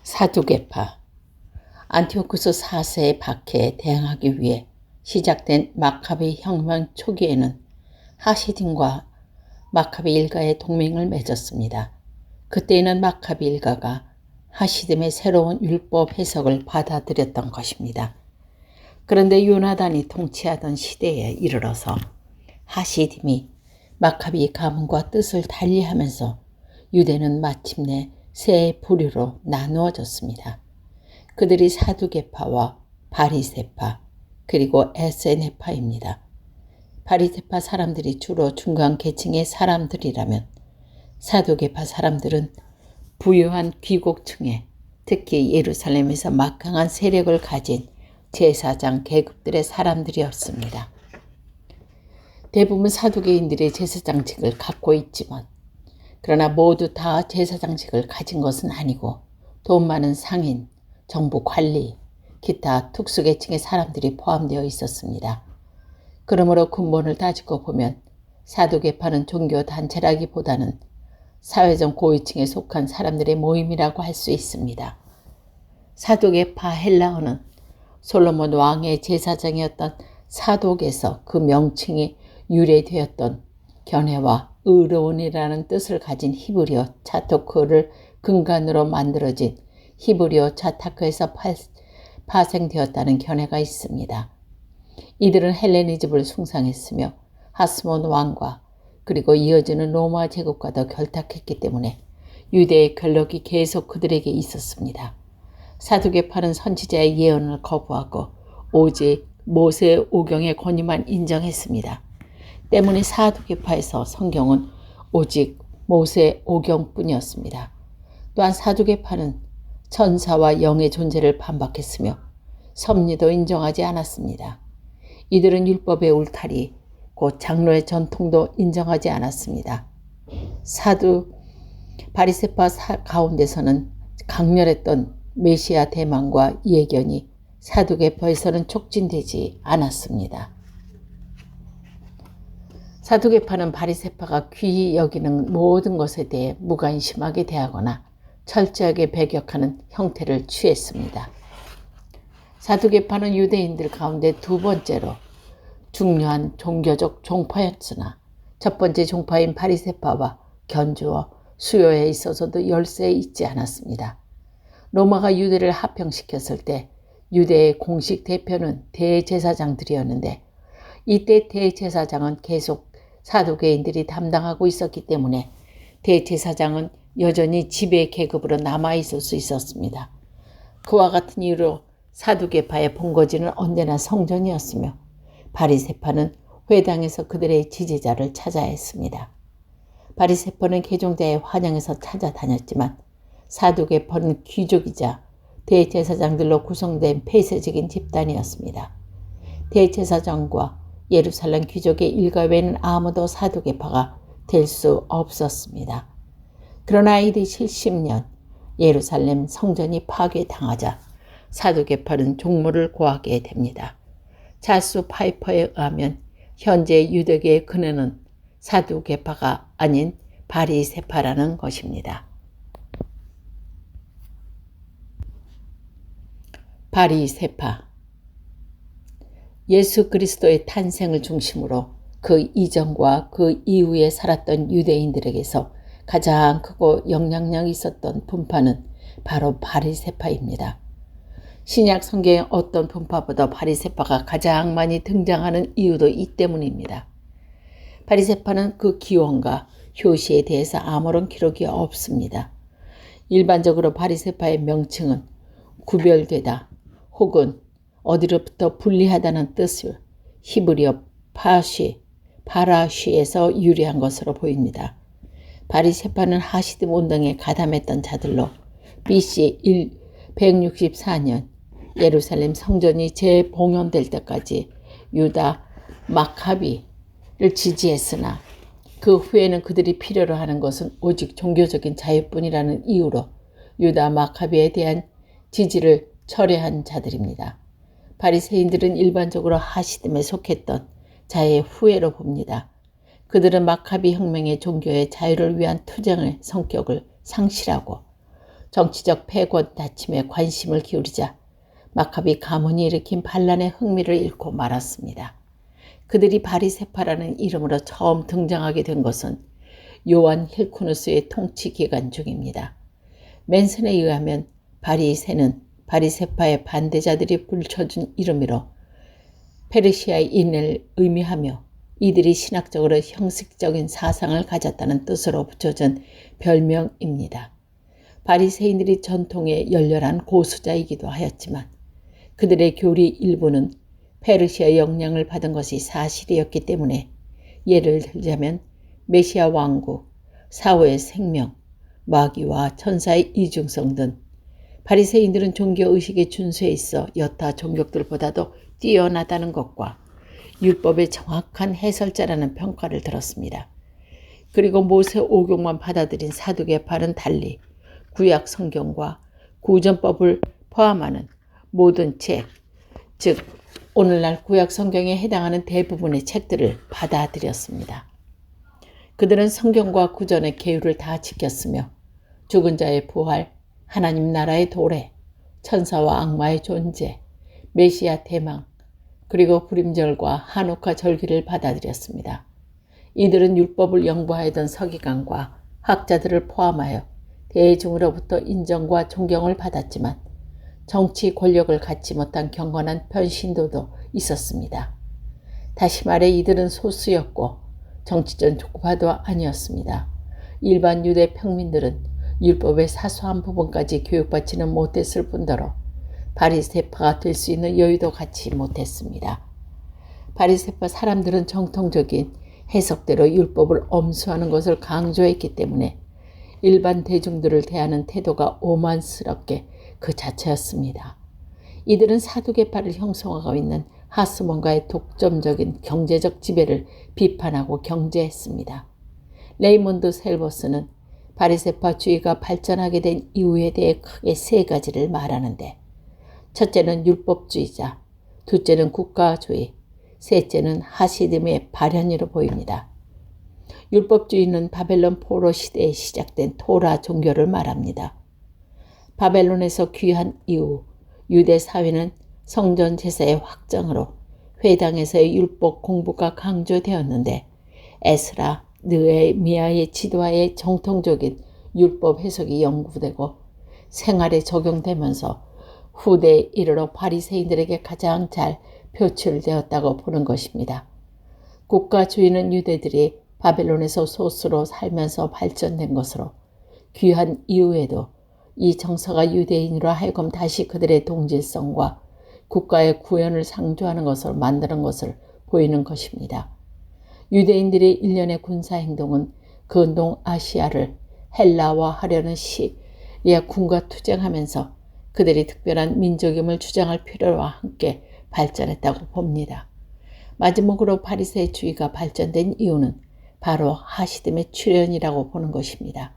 사두개파 안티오쿠스 4세의 박해에 대항하기 위해 시작된 마카비 혁명 초기에는 하시딘과 마카비 일가의 동맹을 맺었습니다. 그때에는 마카비 일가가 하시딤의 새로운 율법 해석을 받아들였던 것입니다. 그런데 요나단이 통치하던 시대에 이르러서 하시딤이 마카비 가문과 뜻을 달리하면서 유대는 마침내 세 부류로 나누어졌습니다. 그들이 사두개파와 바리새파 그리고 에세네파입니다. 바리새파 사람들이 주로 중간 계층의 사람들이라면 사두개파 사람들은 부유한 귀국층에 특히 예루살렘에서 막강한 세력을 가진 제사장 계급들의 사람들이었습니다. 대부분 사두개인들이 제사장직을 갖고 있지만 그러나 모두 다 제사장직을 가진 것은 아니고 돈 많은 상인, 정부 관리, 기타 특수계층의 사람들이 포함되어 있었습니다. 그러므로 근본을 따지고 보면 사두개파는 종교단체라기보다는 사회적 고위층에 속한 사람들의 모임이라고 할 수 있습니다. 사두개파 헬라어는 솔로몬 왕의 제사장이었던 사독에서 그 명칭이 유래되었던 견해와 의로운이라는 뜻을 가진 히브리어 차토크를 근간으로 만들어진 히브리어 차타크에서 파생되었다는 견해가 있습니다. 이들은 헬레니즘을 숭상했으며 하스몬 왕과 그리고 이어지는 로마 제국과도 결탁했기 때문에 유대의 권력이 계속 그들에게 있었습니다. 사두개파는 선지자의 예언을 거부하고 오직 모세 오경의 권위만 인정했습니다. 때문에 사두개파에서 성경은 오직 모세 오경뿐이었습니다. 또한 사두개파는 천사와 영의 존재를 반박했으며 섭리도 인정하지 않았습니다. 이들은 율법의 울타리, 곧 장로의 전통도 인정하지 않았습니다. 바리새파 가운데서는 강렬했던 메시아 대망과 예견이 사두개파에서는 촉진되지 않았습니다. 사두개파는 바리새파가 귀히 여기는 모든 것에 대해 무관심하게 대하거나 철저하게 배격하는 형태를 취했습니다. 사두개파는 유대인들 가운데 두 번째로 중요한 종교적 종파였으나 첫 번째 종파인 바리새파와 견주어 수요에 있어서도 열세에 있지 않았습니다. 로마가 유대를 합병시켰을 때 유대의 공식 대표는 대제사장들이었는데 이때 대제사장은 계속 사두개인들이 담당하고 있었기 때문에 대제사장은 여전히 지배 계급으로 남아있을 수 있었습니다. 그와 같은 이유로 사두개파의 본거지는 언제나 성전이었으며 바리새파는 회당에서 그들의 지지자를 찾아야 했습니다. 바리새파는 개종자의 환영에서 찾아다녔지만 사두개파는 귀족이자 대제사장들로 구성된 폐쇄적인 집단이었습니다. 대제사장과 예루살렘 귀족의 일가 외에는 아무도 사두개파가 될 수 없었습니다. 그러나 AD 70년 예루살렘 성전이 파괴당하자 사두개파는 종모를 고하게 됩니다. 자수 파이퍼에 의하면 현재 유대교의 근원은 사두개파가 아닌 바리새파라는 것입니다. 바리새파 예수 그리스도의 탄생을 중심으로 그 이전과 그 이후에 살았던 유대인들에게서 가장 크고 영향력이 있었던 분파는 바로 바리새파입니다. 신약 성경의 어떤 분파보다 바리새파가 가장 많이 등장하는 이유도 이 때문입니다. 바리새파는 그 기원과 효시에 대해서 아무런 기록이 없습니다. 일반적으로 바리새파의 명칭은 구별되다 혹은 어디로부터 분리하다는 뜻을 히브리어 파라시에서 유래한 것으로 보입니다. 바리새파는 하시딤 운동에 가담했던 자들로 BC 164년 예루살렘 성전이 재봉헌될 때까지 유다 마카비를 지지했으나 그 후에는 그들이 필요로 하는 것은 오직 종교적인 자유뿐이라는 이유로 유다 마카비에 대한 지지를 철회한 자들입니다. 바리새인들은 일반적으로 하시딤에 속했던 자의 후예로 봅니다. 그들은 마카비 혁명의 종교의 자유를 위한 투쟁의 성격을 상실하고 정치적 패권 다침에 관심을 기울이자 마카비 가문이 일으킨 반란에 흥미를 잃고 말았습니다. 그들이 바리새파라는 이름으로 처음 등장하게 된 것은 요한 힐쿠누스의 통치 기간 중입니다. 맨슨에 의하면 바리새는 바리새파의 반대자들이 붙여준 이름으로 페르시아인을 의미하며 이들이 신학적으로 형식적인 사상을 가졌다는 뜻으로 붙여진 별명입니다. 바리새인들이 전통의 열렬한 고수자이기도 하였지만 그들의 교리 일부는 페르시아 영향을 받은 것이 사실이었기 때문에 예를 들자면 메시아 왕국, 사후의 생명, 마귀와 천사의 이중성 등 바리새인들은 종교의식의 준수에 있어 여타 종족들보다도 뛰어나다는 것과 율법의 정확한 해설자라는 평가를 들었습니다. 그리고 모세 오경만 받아들인 사두개파는 달리 구약 성경과 구전법을 포함하는 모든 책, 즉 오늘날 구약 성경에 해당하는 대부분의 책들을 받아들였습니다. 그들은 성경과 구전의 계율을 다 지켰으며 죽은 자의 부활, 하나님 나라의 도래, 천사와 악마의 존재, 메시아 대망, 그리고 불임절과 한우카 절기를 받아들였습니다. 이들은 율법을 연구하였던 서기관과 학자들을 포함하여 대중으로부터 인정과 존경을 받았지만 정치 권력을 갖지 못한 경건한 편신도도 있었습니다. 다시 말해 이들은 소수였고 정치적 족파도 아니었습니다. 일반 유대 평민들은 율법의 사소한 부분까지 교육받지는 못했을 뿐더러 바리새파가 될 수 있는 여유도 갖지 못했습니다. 바리새파 사람들은 정통적인 해석대로 율법을 엄수하는 것을 강조했기 때문에 일반 대중들을 대하는 태도가 오만스럽게 그 자체였습니다. 이들은 사두개파를 형성하고 있는 하스몬가의 독점적인 경제적 지배를 비판하고 경제했습니다. 레이몬드 셀버스는 바리새파주의가 발전하게 된 이유에 대해 크게 세 가지를 말하는데 첫째는 율법주의자, 둘째는 국가주의, 셋째는 하시즘의 발현으로 보입니다. 율법주의는 바벨론 포로 시대에 시작된 토라 종교를 말합니다. 바벨론에서 귀한 이후 유대 사회는 성전 제사의 확장으로 회당에서의 율법 공부가 강조되었는데 에스라, 느헤미야의 지도하에 정통적인 율법 해석이 연구되고 생활에 적용되면서 후대에 이르러 바리새인들에게 가장 잘 표출되었다고 보는 것입니다. 국가주의는 유대들이 바벨론에서 소수로 살면서 발전된 것으로 귀한 이후에도 이 정서가 유대인으로 하여금 다시 그들의 동질성과 국가의 구현을 상조하는 것을 만드는 것을 보이는 것입니다. 유대인들의 일련의 군사행동은 근동아시아를 헬라화하려는 시리아 군과 투쟁하면서 그들이 특별한 민족임을 주장할 필요와 함께 발전했다고 봅니다. 마지막으로 바리새주의가 발전된 이유는 바로 하시즘의 출현이라고 보는 것입니다.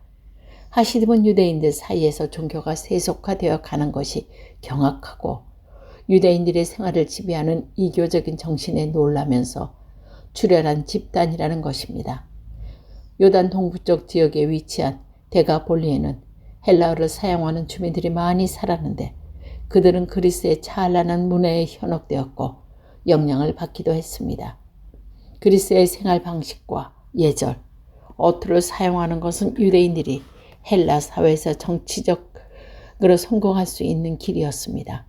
하시즘은 유대인들 사이에서 종교가 세속화되어 가는 것이 경악하고 유대인들의 생활을 지배하는 이교적인 정신에 놀라면서 출현한 집단이라는 것입니다. 요단 동부쪽 지역에 위치한 데가볼리에는 헬라어를 사용하는 주민들이 많이 살았는데 그들은 그리스의 찬란한 문화에 현혹되었고 영향을 받기도 했습니다. 그리스의 생활 방식과 예절, 어투를 사용하는 것은 유대인들이 헬라 사회에서 정치적으로 성공할 수 있는 길이었습니다.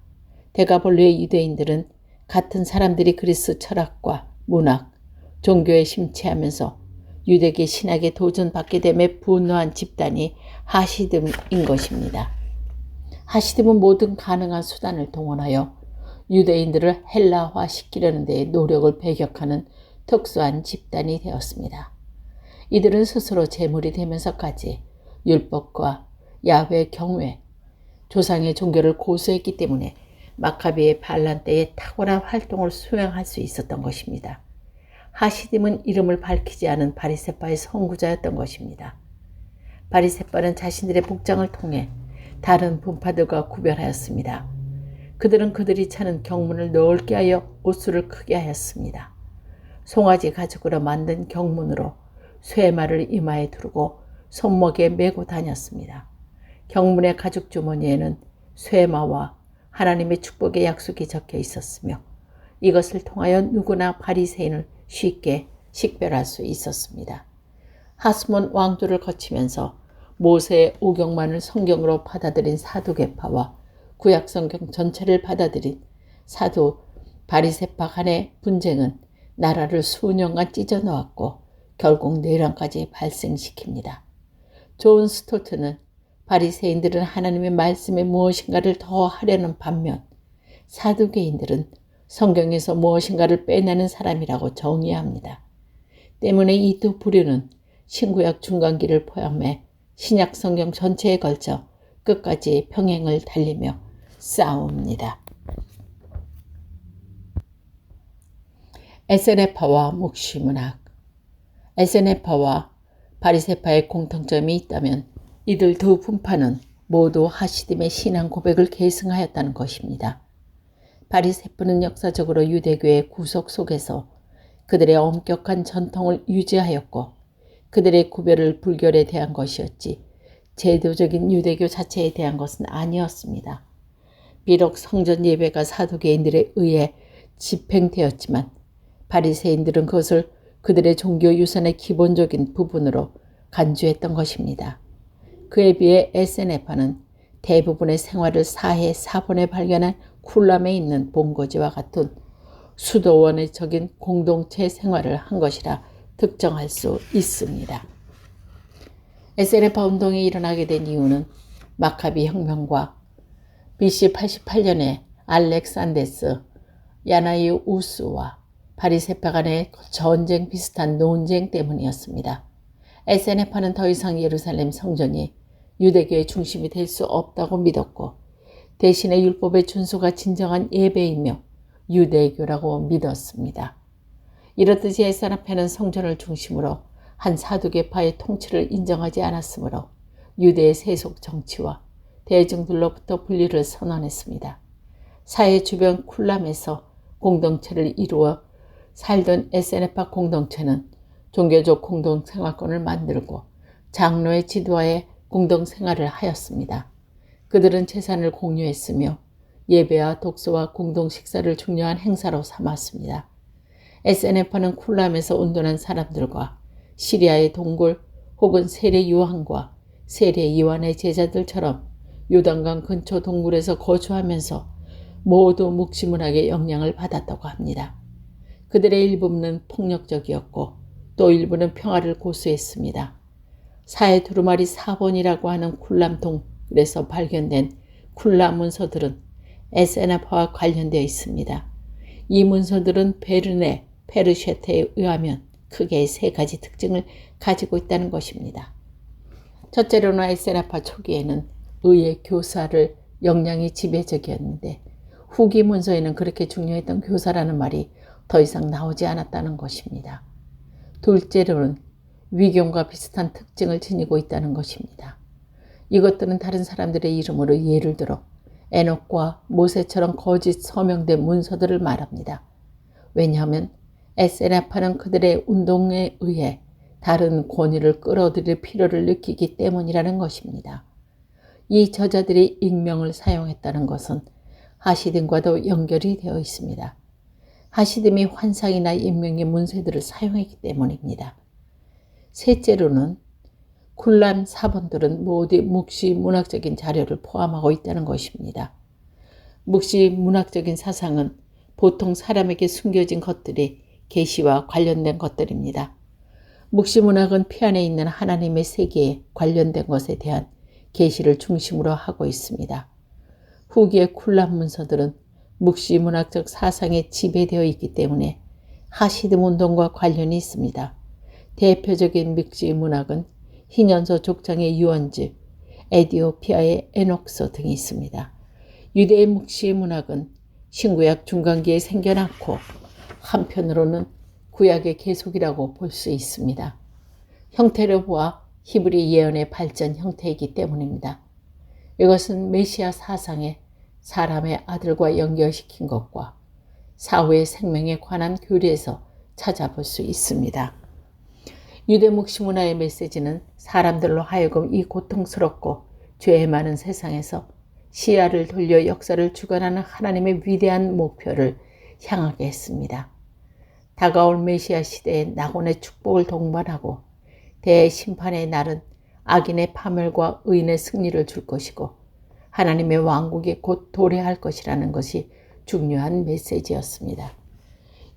데가볼리의 유대인들은 같은 사람들이 그리스 철학과 문학, 종교에 심취하면서 유대계 신학에 도전받게 됨에 분노한 집단이 하시즘인 것입니다. 하시즘은 모든 가능한 수단을 동원하여 유대인들을 헬라화시키려는 데 노력을 배격하는 특수한 집단이 되었습니다. 이들은 스스로 제물이 되면서까지 율법과 야훼 경외, 조상의 종교를 고수했기 때문에 마카비의 반란 때에 탁월한 활동을 수행할 수 있었던 것입니다. 하시즘은 이름을 밝히지 않은 바리새파의 선구자였던 것입니다. 바리새파는 자신들의 복장을 통해 다른 분파들과 구별하였습니다. 그들은 그들이 차는 경문을 넓게 하여 옷수를 크게 하였습니다. 송아지 가죽으로 만든 경문으로 쇠말을 이마에 두르고 손목에 메고 다녔습니다. 경문의 가죽 주머니에는 쇠마와 하나님의 축복의 약속이 적혀 있었으며 이것을 통하여 누구나 바리새인을 쉽게 식별할 수 있었습니다. 하스몬 왕조를 거치면서 모세의 오경만을 성경으로 받아들인 사두개파와 구약 성경 전체를 받아들인 사두 바리새파 간의 분쟁은 나라를 수년간 찢어놓았고 결국 내란까지 발생시킵니다. 존 스토트는 바리새인들은 하나님의 말씀에 무엇인가를 더 하려는 반면 사두개인들은 성경에서 무엇인가를 빼내는 사람이라고 정의합니다. 때문에 이 두 부류는 신구약 중간기를 포함해 신약 성경 전체에 걸쳐 끝까지 평행을 달리며 싸웁니다. 에세네파와 묵시문학. 에세네파와 바리새파의 공통점이 있다면 이들 두 분파는 모두 하시딤의 신앙 고백을 계승하였다는 것입니다. 바리새파는 역사적으로 유대교의 구속 속에서 그들의 엄격한 전통을 유지하였고 그들의 구별을 불결에 대한 것이었지 제도적인 유대교 자체에 대한 것은 아니었습니다. 비록 성전 예배가 사두개인들에 의해 집행되었지만 바리새인들은 그것을 그들의 종교 유산의 기본적인 부분으로 간주했던 것입니다. 그에 비해 에세네파는 대부분의 생활을 사해 사본에 발견한 쿨람에 있는 본거지와 같은 수도원의적인 공동체 생활을 한 것이라 특정할 수 있습니다. 에세네파 운동이 일어나게 된 이유는 마카비 혁명과 BC 88년에 알렉산데스 야나이우스와 바리새파 간의 전쟁 비슷한 논쟁 때문이었습니다. 에세네파는 더 이상 예루살렘 성전이 유대교의 중심이 될 수 없다고 믿었고 대신에 율법의 준수가 진정한 예배이며 유대교라고 믿었습니다. 이렇듯이 에세네파는 성전을 중심으로 한 사두개파의 통치를 인정하지 않았으므로 유대의 세속 정치와 대중들로부터 분리를 선언했습니다. 사해 주변 쿨람에서 공동체를 이루어 살던 에세네파 공동체는 종교적 공동생활권을 만들고 장로의 지도하에 공동생활을 하였습니다. 그들은 재산을 공유했으며 예배와 독서와 공동식사를 중요한 행사로 삼았습니다. 에세네파는 쿨람에서 운동한 사람들과 시리아의 동굴 혹은 세례 요한과 세례 요한의 제자들처럼 요단강 근처 동굴에서 거주하면서 모두 묵시문학의 영향을 받았다고 합니다. 그들의 일부는 폭력적이었고 또 일부는 평화를 고수했습니다. 사해 두루마리 사본이라고 하는 쿨람 동굴에서 발견된 쿨람 문서들은 에세네파와 관련되어 있습니다. 이 문서들은 베르네 페르쉐테에 의하면 크게 세 가지 특징을 가지고 있다는 것입니다. 첫째로는 에세네파 초기에는 의의 교사를 영향이 지배적이었는데 후기 문서에는 그렇게 중요했던 교사라는 말이 더 이상 나오지 않았다는 것입니다. 둘째로는 위경과 비슷한 특징을 지니고 있다는 것입니다. 이것들은 다른 사람들의 이름으로 예를 들어 에녹과 모세처럼 거짓 서명된 문서들을 말합니다. 왜냐하면 에세네파는 그들의 운동에 의해 다른 권위를 끌어들일 필요를 느끼기 때문이라는 것입니다. 이 저자들이 익명을 사용했다는 것은 하시딤과도 연결이 되어 있습니다. 하시딤이 환상이나 인명의 문서들을 사용했기 때문입니다. 셋째로는 쿨람 사본들은 모두 묵시 문학적인 자료를 포함하고 있다는 것입니다. 묵시 문학적인 사상은 보통 사람에게 숨겨진 것들이 계시와 관련된 것들입니다. 묵시 문학은 피 안에 있는 하나님의 세계에 관련된 것에 대한 계시를 중심으로 하고 있습니다. 후기의 쿨람 문서들은 묵시 문학적 사상에 지배되어 있기 때문에 하시딤 운동과 관련이 있습니다. 대표적인 묵시 문학은 희년서 족장의 유언집, 에디오피아의 에녹서 등이 있습니다. 유대의 묵시 문학은 신구약 중간기에 생겨났고 한편으로는 구약의 계속이라고 볼 수 있습니다. 형태로 보아 히브리 예언의 발전 형태이기 때문입니다. 이것은 메시아 사상에 사람의 아들과 연결시킨 것과 사후의 생명에 관한 교리에서 찾아볼 수 있습니다. 유대 묵시 문화의 메시지는 사람들로 하여금 이 고통스럽고 죄 많은 세상에서 시야를 돌려 역사를 주관하는 하나님의 위대한 목표를 향하게 했습니다. 다가올 메시아 시대에 낙원의 축복을 동반하고 대심판의 날은 악인의 파멸과 의인의 승리를 줄 것이고 하나님의 왕국이 곧 도래할 것이라는 것이 중요한 메시지였습니다.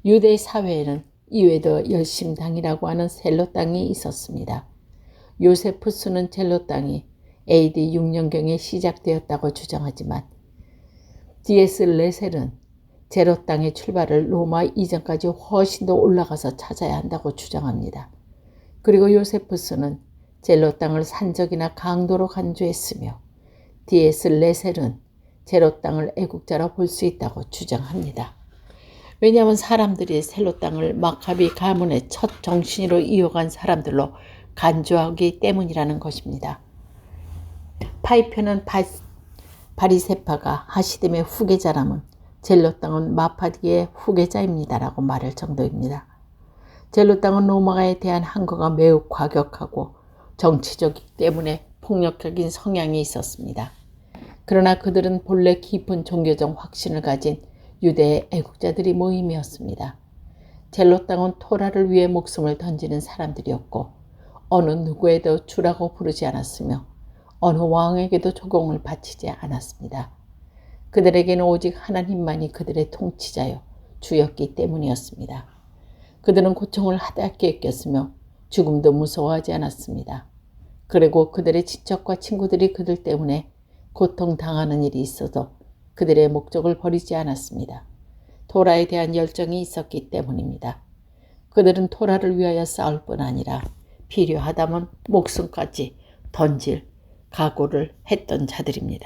유대 사회에는 이외에도 열심당이라고 하는 셀로 땅이 있었습니다. 요세푸스는 젤로 땅이 AD 6년경에 시작되었다고 주장하지만 D.S. 레셀은 제로 땅의 출발을 로마 이전까지 훨씬 더 올라가서 찾아야 한다고 주장합니다. 그리고 요세푸스는 젤로 땅을 산적이나 강도로 간주했으며 D.S. 레셀은 제로 땅을 애국자로 볼 수 있다고 주장합니다. 왜냐하면 사람들이 셀로 땅을 마카비 가문의 첫 정신으로 이어간 사람들로 간주하기 때문이라는 것입니다. 파이표는 바리새파가 하시딤의 후계자라면 젤로 땅은 마파디의 후계자입니다라고 말할 정도입니다. 젤로 땅은 로마에 대한 항거가 매우 과격하고 정치적이기 때문에 폭력적인 성향이 있었습니다. 그러나 그들은 본래 깊은 종교적 확신을 가진 유대의 애국자들이 모임이었습니다. 젤로 땅은 토라를 위해 목숨을 던지는 사람들이었고 어느 누구에도 주라고 부르지 않았으며 어느 왕에게도 조공을 바치지 않았습니다. 그들에게는 오직 하나님만이 그들의 통치자요 주였기 때문이었습니다. 그들은 고통을 하얗게 느꼈으며 죽음도 무서워하지 않았습니다. 그리고 그들의 친척과 친구들이 그들 때문에 고통당하는 일이 있어도 그들의 목적을 버리지 않았습니다. 토라에 대한 열정이 있었기 때문입니다. 그들은 토라를 위하여 싸울 뿐 아니라 필요하다면 목숨까지 던질 각오를 했던 자들입니다.